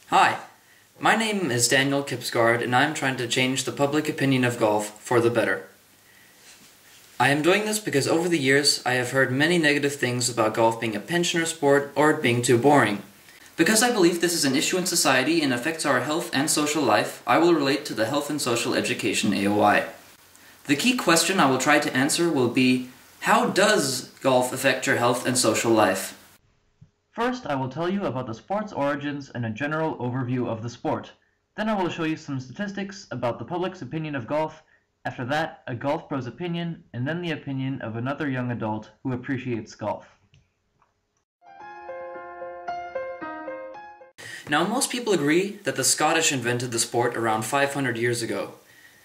Hi, my name is Daniel Kipsgaard, and I'm trying to change the public opinion of golf for the better. I am doing this because over the years I have heard many negative things about golf being a pensioner sport or it being too boring. Because I believe this is an issue in society and affects our health and social life, I will relate to the Health and Social Education AOI. The key question I will try to answer will be, how does golf affect your health and social life? First, I will tell you about the sport's origins and a general overview of the sport. Then I will show you some statistics about the public's opinion of golf. After that, a golf pro's opinion, and then the opinion of another young adult who appreciates golf. Now, most people agree that the Scottish invented the sport around 500 years ago.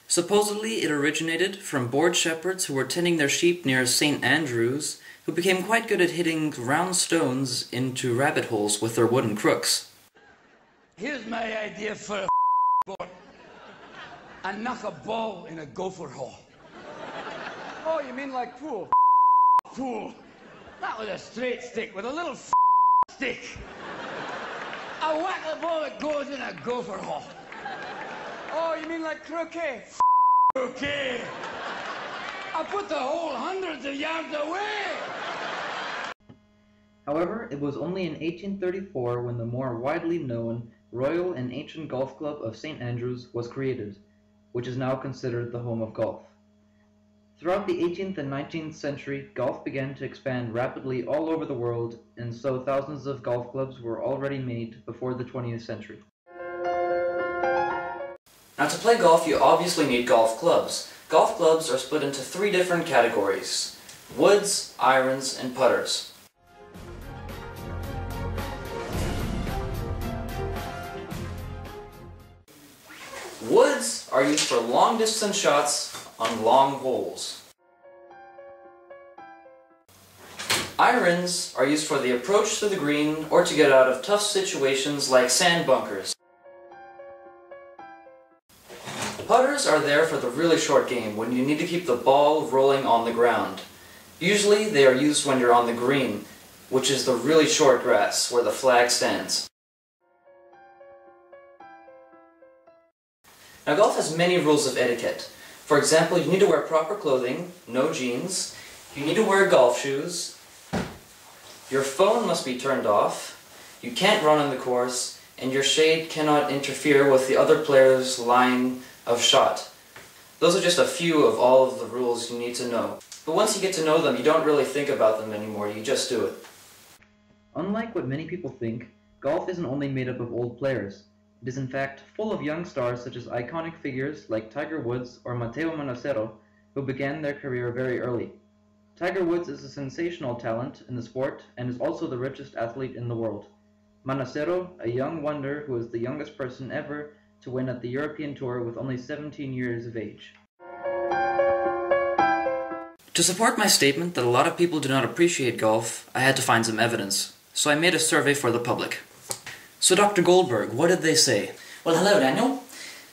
Supposedly, it originated from bored shepherds who were tending their sheep near St. Andrews, who became quite good at hitting round stones into rabbit holes with their wooden crooks. Here's my idea for a sport. I knock a ball in a gopher hole. Oh, you mean like pool? Pool. Not with a straight stick, with a little stick. I whack the ball that goes in a gopher hole. Oh, you mean like croquet? Okay. I put the hole hundreds of yards away. However, it was only in 1834 when the more widely known Royal and Ancient Golf Club of St. Andrews was created, which is now considered the home of golf. Throughout the 18th and 19th century, golf began to expand rapidly all over the world, and so thousands of golf clubs were already made before the 20th century. Now, to play golf, you obviously need golf clubs. Golf clubs are split into 3 different categories: woods, irons, and putters. Woods are used for long-distance shots on long holes. Irons are used for the approach to the green or to get out of tough situations like sand bunkers. Putters are there for the really short game, when you need to keep the ball rolling on the ground. Usually they are used when you're on the green, which is the really short grass where the flag stands. Now, golf has many rules of etiquette. For example, you need to wear proper clothing, no jeans, you need to wear golf shoes, your phone must be turned off, you can't run on the course, and your shade cannot interfere with the other player's line of shot. Those are just a few of all of the rules you need to know. But once you get to know them, you don't really think about them anymore, you just do it. Unlike what many people think, golf isn't only made up of old players. It is in fact full of young stars such as iconic figures like Tiger Woods or Matteo Manassero, who began their career very early. Tiger Woods is a sensational talent in the sport and is also the richest athlete in the world. Manassero, a young wonder who is the youngest person ever to win at the European Tour with only 17 years of age. To support my statement that a lot of people do not appreciate golf, I had to find some evidence, so I made a survey for the public. So Dr. Goldberg, what did they say? Well, hello Daniel.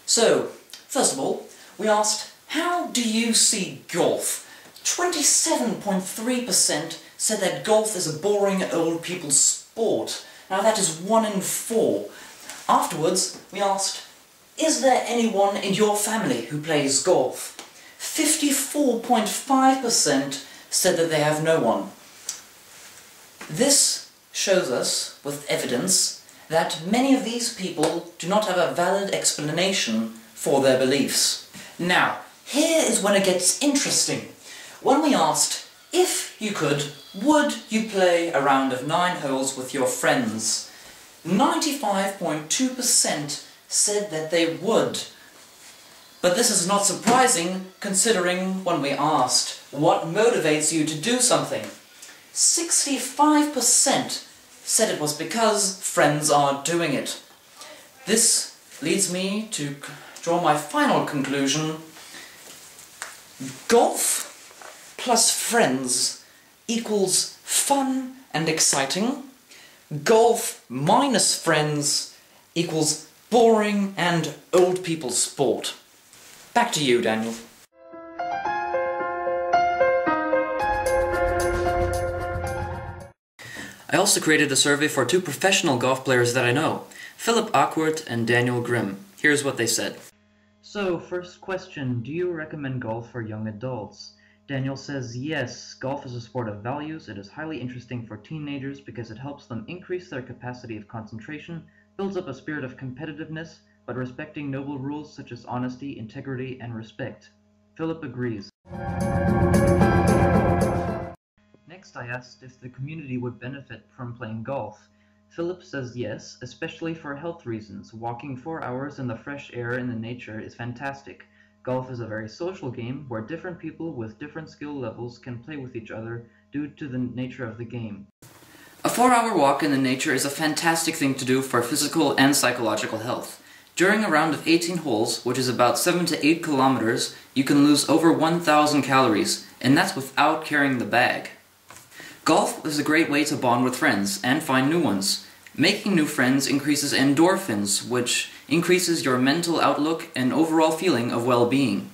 So, first of all, we asked, how do you see golf? 27.3% said that golf is a boring old people's sport. Now that is 1 in 4. Afterwards, we asked, is there anyone in your family who plays golf? 54.5% said that they have no one. This shows us, with evidence, that many of these people do not have a valid explanation for their beliefs. Now, here is when it gets interesting. When we asked, if you could, would you play a round of 9 holes with your friends? 95.2% said that they would. But this is not surprising, considering when we asked, what motivates you to do something? 65% said it was because friends are doing it. This leads me to draw my final conclusion. Golf plus friends equals fun and exciting. Golf minus friends equals boring and old people's sport. Back to you, Daniel. I also created a survey for 2 professional golf players that I know, Philip Awkward and Daniel Grimm. Here's what they said. So, first question, do you recommend golf for young adults? Daniel says, yes, golf is a sport of values. It is highly interesting for teenagers because it helps them increase their capacity of concentration, builds up a spirit of competitiveness, but respecting noble rules such as honesty, integrity, and respect. Philip agrees. Next, I asked if the community would benefit from playing golf. Philip says yes, especially for health reasons. Walking 4 hours in the fresh air in the nature is fantastic. Golf is a very social game where different people with different skill levels can play with each other due to the nature of the game. A 4-hour walk in the nature is a fantastic thing to do for physical and psychological health. During a round of 18 holes, which is about 7 to 8 kilometers, you can lose over 1,000 calories, and that's without carrying the bag. Golf is a great way to bond with friends and find new ones. Making new friends increases endorphins, which increases your mental outlook and overall feeling of well-being.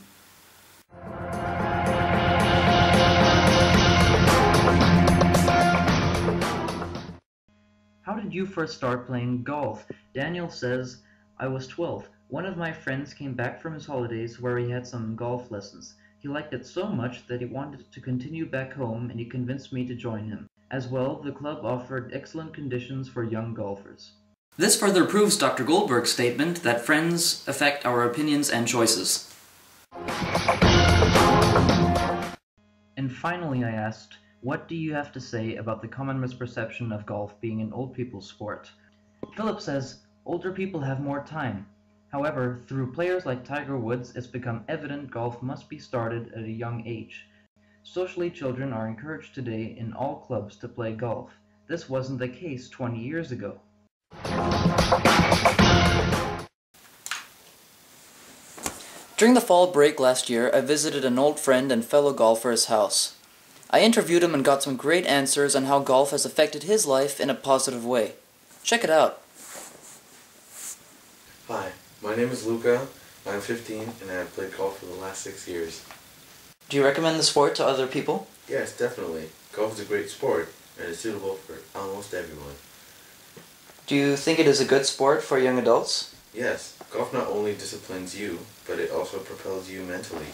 How did you first start playing golf? Daniel says, I was 12. One of my friends came back from his holidays where he had some golf lessons. He liked it so much that he wanted to continue back home, and he convinced me to join him. As well, the club offered excellent conditions for young golfers. This further proves Dr. Goldberg's statement that friends affect our opinions and choices. And finally I asked, what do you have to say about the common misperception of golf being an old people's sport? Philip says, older people have more time. However, through players like Tiger Woods, it's become evident golf must be started at a young age. Socially, children are encouraged today in all clubs to play golf. This wasn't the case 20 years ago. During the fall break last year, I visited an old friend and fellow golfer's house. I interviewed him and got some great answers on how golf has affected his life in a positive way. Check it out. Hi, my name is Luca. I'm 15 and I have played golf for the last 6 years. Do you recommend the sport to other people? Yes, definitely. Golf is a great sport and is suitable for almost everyone. Do you think it is a good sport for young adults? Yes, golf not only disciplines you, but it also propels you mentally.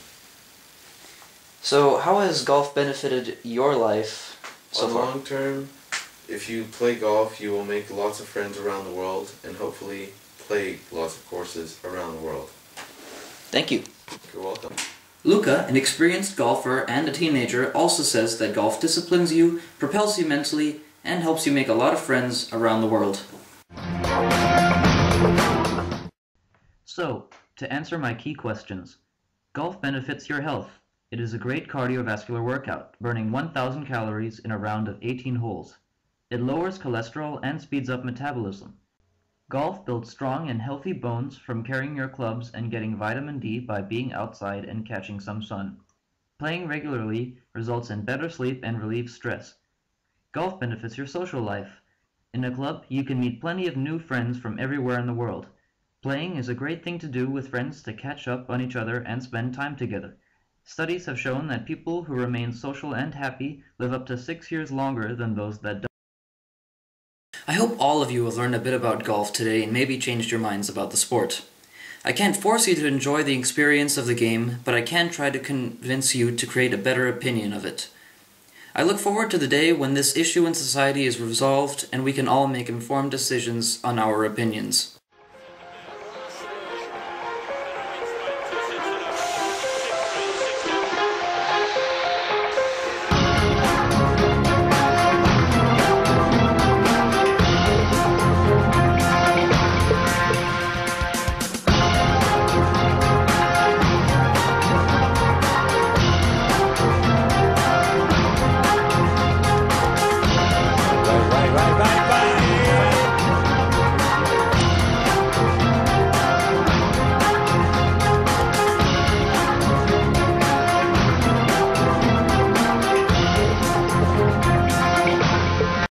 So how has golf benefited your life so On the far? long term, if you play golf, you will make lots of friends around the world and hopefully play lots of courses around the world. Thank you. You're welcome. Luca, an experienced golfer and a teenager, also says that golf disciplines you, propels you mentally, and helps you make a lot of friends around the world. So, to answer my key questions, golf benefits your health. It is a great cardiovascular workout, burning 1,000 calories in a round of 18 holes. It lowers cholesterol and speeds up metabolism. Golf builds strong and healthy bones from carrying your clubs and getting vitamin D by being outside and catching some sun. Playing regularly results in better sleep and relieves stress. Golf benefits your social life. In a club, you can meet plenty of new friends from everywhere in the world. Playing is a great thing to do with friends to catch up on each other and spend time together. Studies have shown that people who remain social and happy live up to 6 years longer than those that don't. I hope all of you have learned a bit about golf today and maybe changed your minds about the sport. I can't force you to enjoy the experience of the game, but I can try to convince you to create a better opinion of it. I look forward to the day when this issue in society is resolved and we can all make informed decisions on our opinions.